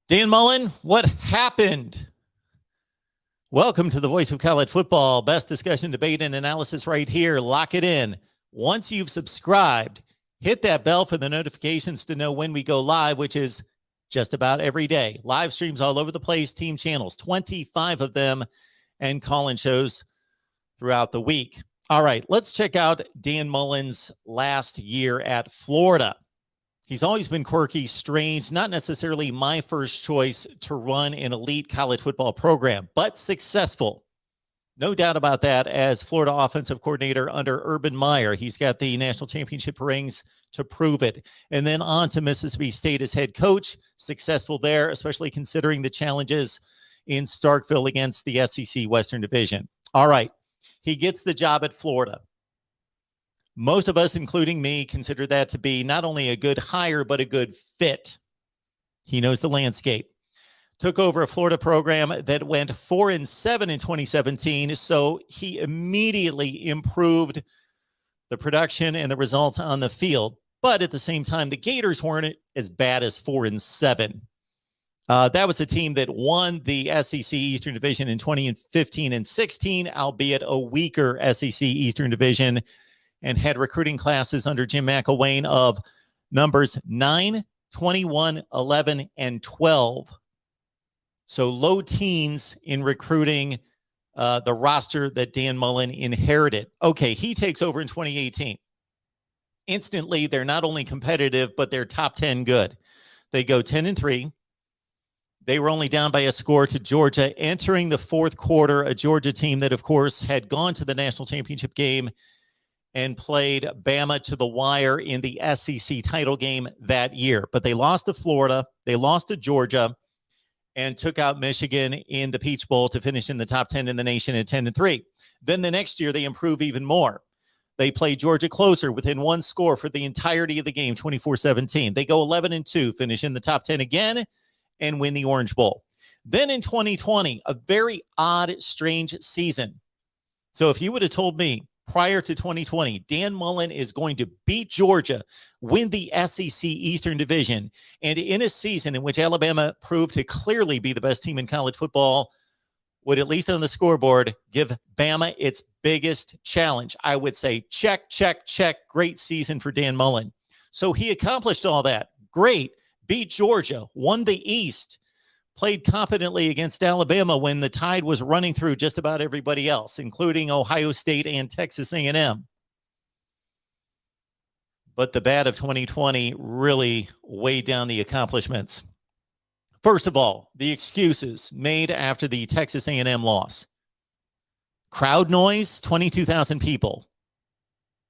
Dan Mullen, what happened? Welcome to the Voice of College Football. Best discussion, debate, and analysis right here. Lock it in. Once you've subscribed, hit that bell for the notifications to know when we go live, which is just about every day. Live streams all over the place, team channels, 25 of them, and call-in shows throughout the week. All right, let's check out Dan Mullen's last year at Florida. He's always been quirky, strange, not necessarily my first choice to run an elite college football program, but successful. No doubt about that. As Florida offensive coordinator under Urban Meyer, he's got the national championship rings to prove it. And then on to Mississippi State as head coach, successful there, especially considering the challenges in Starkville against the SEC Western Division. All right, he gets the job at Florida. Most of us, including me, consider that to be not only a good hire, but a good fit. He knows the landscape. Took over a Florida program that went 4-7 in 2017, so he immediately improved the production and the results on the field. But at the same time, the Gators weren't as bad as 4-7. That was a team that won the SEC Eastern Division in 2015 and 16, albeit a weaker SEC Eastern Division, and had recruiting classes under Jim McElwain of numbers 9, 21, 11, and 12. So low teens in recruiting the roster that Dan Mullen inherited. Okay, he takes over in 2018. Instantly, they're not only competitive, but they're top 10 good. They go 10-3. They were only down by a score to Georgia entering the fourth quarter, a Georgia team that, of course, had gone to the national championship game and played Bama to the wire in the SEC title game that year. But they lost to Florida, they lost to Georgia, and took out Michigan in the Peach Bowl to finish in the top 10 in the nation at 10-3. Then the next year, they improve even more. They play Georgia closer within one score for the entirety of the game, 24-17. They go 11-2, finish in the top 10 again, and win the Orange Bowl. Then in 2020, a very odd, strange season. So if you would have told me prior to 2020, Dan Mullen is going to beat Georgia, win the SEC Eastern Division, and in a season in which Alabama proved to clearly be the best team in college football, would, at least on the scoreboard, give Bama its biggest challenge. I would say check, check, check. Great season for Dan Mullen. So he accomplished all that. Great. Beat Georgia, won the East, played competently against Alabama when the tide was running through just about everybody else, including Ohio State and Texas A&M. But the bad of 2020 really weighed down the accomplishments. First of all, the excuses made after the Texas A&M loss. Crowd noise, 22,000 people.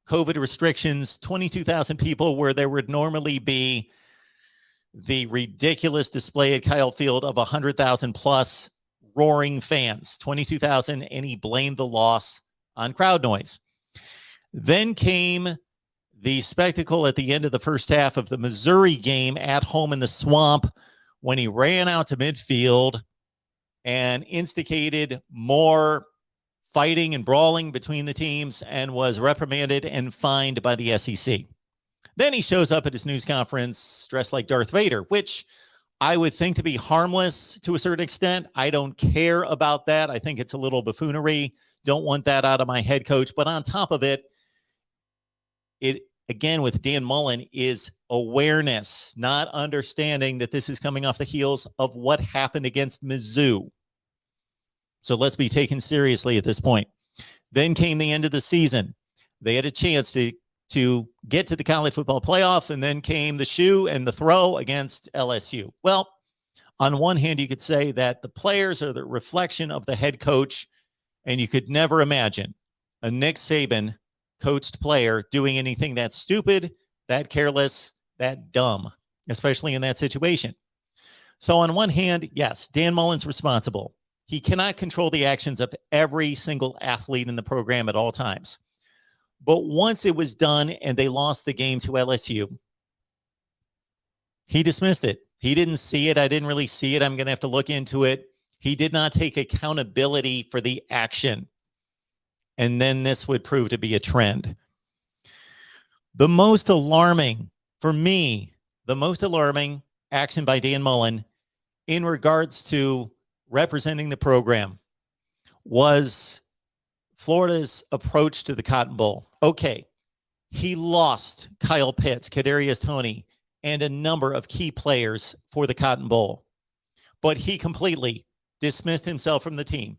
COVID restrictions, 22,000 people where there would normally be the ridiculous display at Kyle Field of 100,000 plus roaring fans, 22,000, and he blamed the loss on crowd noise. Then came the spectacle at the end of the first half of the Missouri game at home in the Swamp when he ran out to midfield and instigated more fighting and brawling between the teams and was reprimanded and fined by the SEC. Then he shows up at his news conference dressed like Darth Vader, which I would think to be harmless to a certain extent. I don't care about that. I think it's a little buffoonery. Don't want that out of my head coach. But on top of it, again, with Dan Mullen, is awareness, not understanding that this is coming off the heels of what happened against Mizzou. So let's be taken seriously at this point. Then came the end of the season. They had a chance to get to the college football playoff, and then came the shoe and the throw against LSU. Well, on one hand, you could say that the players are the reflection of the head coach, and you could never imagine a Nick Saban coached player doing anything that stupid, that careless, that dumb, especially in that situation. So on one hand, yes, Dan Mullen's responsible. He cannot control the actions of every single athlete in the program at all times. But once it was done and they lost the game to LSU, he dismissed it. He didn't see it. I didn't really see it. I'm going to have to look into it. He did not take accountability for the action. And then this would prove to be a trend. The most alarming, for me, the most alarming action by Dan Mullen in regards to representing the program was Florida's approach to the Cotton Bowl. Okay, he lost Kyle Pitts, Kadarius Toney, and a number of key players for the Cotton Bowl, but he completely dismissed himself from the team,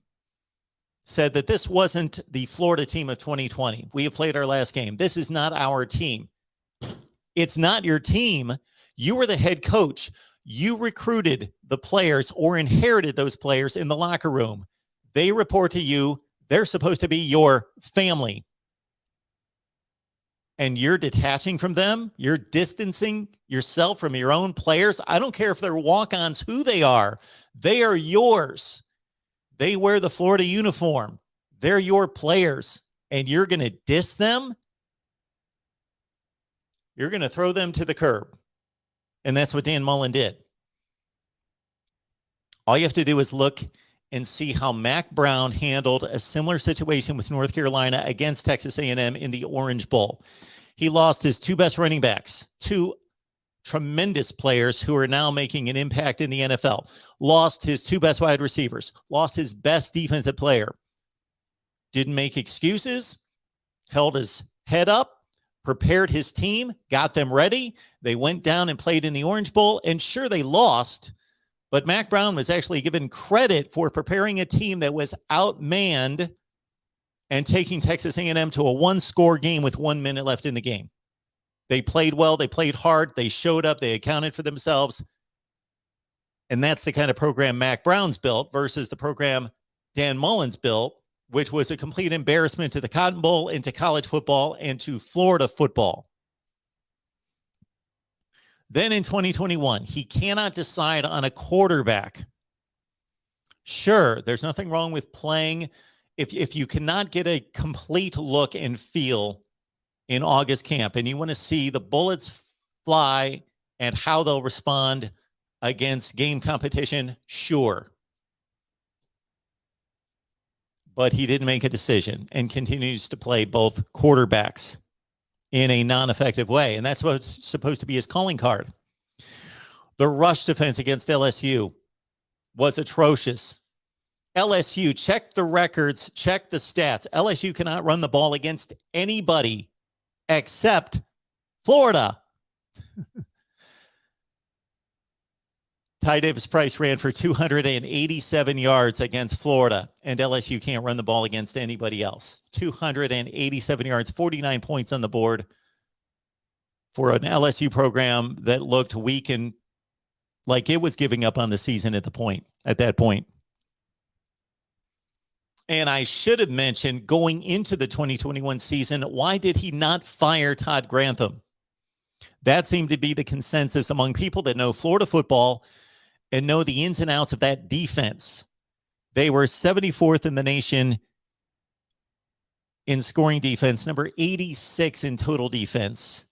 said that this wasn't the Florida team of 2020. We have played our last game. This is not our team. It's not your team. You were the head coach. You recruited the players or inherited those players in the locker room. They report to you. They're supposed to be your family. And you're detaching from them. You're distancing yourself from your own players. I don't care if they're walk-ons, who they are. They are yours. They wear the Florida uniform. They're your players. And you're going to diss them? You're going to throw them to the curb. And that's what Dan Mullen did. All you have to do is look and see how Mac Brown handled a similar situation with North Carolina against Texas A&M in the Orange Bowl. He lost his two best running backs, two tremendous players who are now making an impact in the NFL, lost his two best wide receivers, lost his best defensive player, didn't make excuses, held his head up, prepared his team, got them ready. They went down and played in the Orange Bowl, and sure, they lost, but Mac Brown was actually given credit for preparing a team that was outmanned and taking Texas A&M to a one-score game with 1 minute left in the game. They played well. They played hard. They showed up. They accounted for themselves. And that's the kind of program Mac Brown's built versus the program Dan Mullen's built, which was a complete embarrassment to the Cotton Bowl and to college football and to Florida football. Then in 2021, he cannot decide on a quarterback. Sure, there's nothing wrong with playing. If you cannot get a complete look and feel in August camp and you want to see the bullets fly and how they'll respond against game competition, sure. But he didn't make a decision and continues to play both quarterbacks in a non-effective way. And that's what's supposed to be his calling card. The rush defense against LSU was atrocious. LSU, check the records, check the stats. LSU cannot run the ball against anybody except Florida. Ty Davis-Price ran for 287 yards against Florida, and LSU can't run the ball against anybody else. 287 yards, 49 points on the board for an LSU program that looked weak and like it was giving up on the season at that point. And I should have mentioned going into the 2021 season, why did he not fire Todd Grantham? That seemed to be the consensus among people that know Florida football and know the ins and outs of that defense. They were 74th in the nation in scoring defense, number 86 in total defense.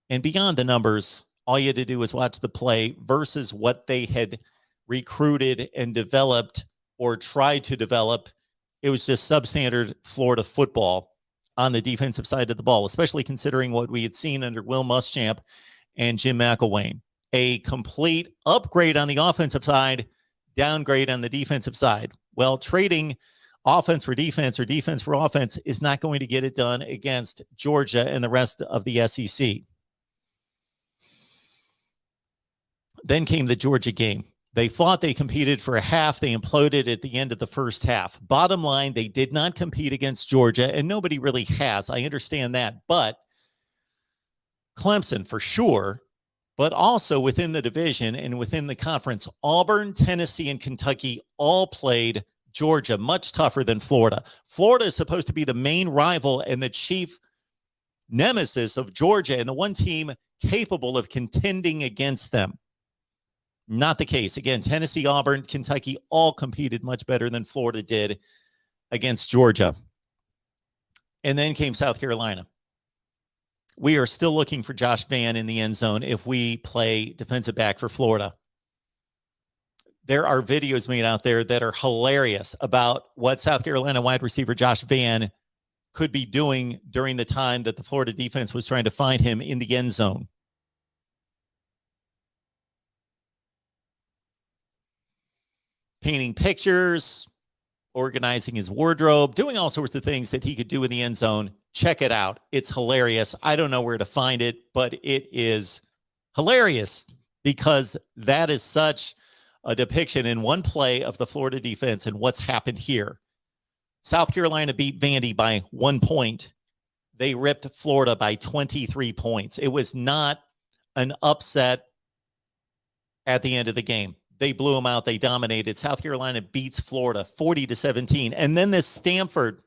And beyond the numbers, all you had to do was watch the play versus what they had recruited and developed or tried to develop. It was just substandard Florida football on the defensive side of the ball, especially considering what we had seen under Will Muschamp and Jim McElwain. A complete upgrade on the offensive side, downgrade on the defensive side. Well, trading offense for defense or defense for offense is not going to get it done against Georgia and the rest of the SEC. Then came the Georgia game. They thought they competed for a half. They imploded at the end of the first half. Bottom line, they did not compete against Georgia, and nobody really has. I understand that. But Clemson, for sure, but also within the division and within the conference, Auburn, Tennessee, and Kentucky all played Georgia much tougher than Florida. Florida is supposed to be the main rival and the chief nemesis of Georgia and the one team capable of contending against them. Not the case. Again, Tennessee, Auburn, Kentucky all competed much better than Florida did against Georgia. And then came South Carolina. We are still looking for Josh Vann in the end zone if we play defensive back for Florida. There are videos made out there that are hilarious about what South Carolina wide receiver Josh Vann could be doing during the time that the Florida defense was trying to find him in the end zone. painting pictures, organizing his wardrobe, doing all sorts of things that he could do in the end zone. Check it out. It's hilarious. I don't know where to find it, but it is hilarious because that is such a depiction in one play of the Florida defense and what's happened here. South Carolina beat Vandy by 1 point. They ripped Florida by 23 points. It was not an upset at the end of the game. They blew them out. They dominated. South Carolina beats Florida 40-17. And then this Samford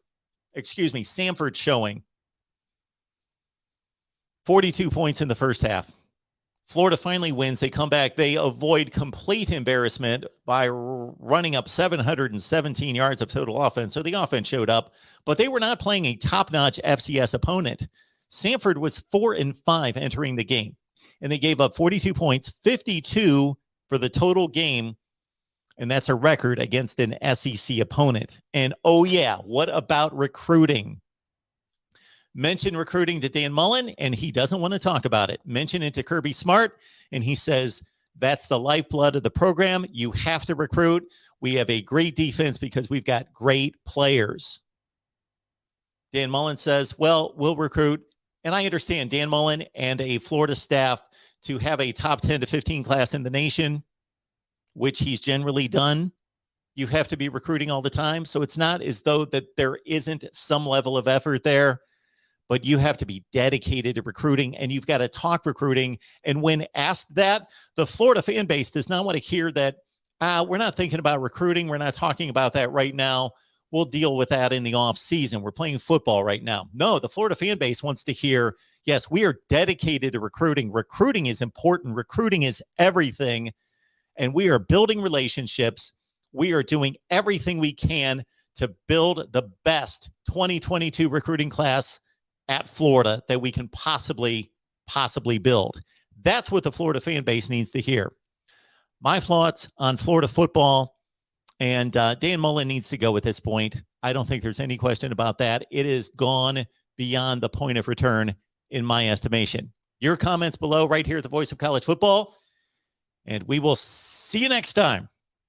showing 42 points in the first half. Florida finally wins. They come back. They avoid complete embarrassment by running up 717 yards of total offense. So the offense showed up, but they were not playing a top-notch FCS opponent. Samford was 4-5 entering the game, and they gave up 42 points, 52 for the total game, and that's a record against an SEC opponent. And oh yeah, what about recruiting? Mention recruiting to Dan Mullen, and he doesn't want to talk about it. Mention it to Kirby Smart, and he says, that's the lifeblood of the program. You have to recruit. We have a great defense because we've got great players. Dan Mullen says, well, we'll recruit. And I understand Dan Mullen and a Florida staff to have a top 10 to 15 class in the nation, which he's generally done. You have to be recruiting all the time. So it's not as though that there isn't some level of effort there, but you have to be dedicated to recruiting and you've got to talk recruiting. And when asked that, the Florida fan base does not want to hear that, we're not thinking about recruiting. We're not talking about that right now. We'll deal with that in the off season. We're playing football right now. No, the Florida fan base wants to hear, yes, we are dedicated to recruiting. Recruiting is important. Recruiting is everything. And we are building relationships. We are doing everything we can to build the best 2022 recruiting class at Florida that we can possibly build. That's what the Florida fan base needs to hear. My thoughts on Florida football, and Dan Mullen needs to go at this point. I don't think there's any question about that. It is gone beyond the point of return in my estimation. Your comments below right here at the Voice of College Football, and we will see you next time.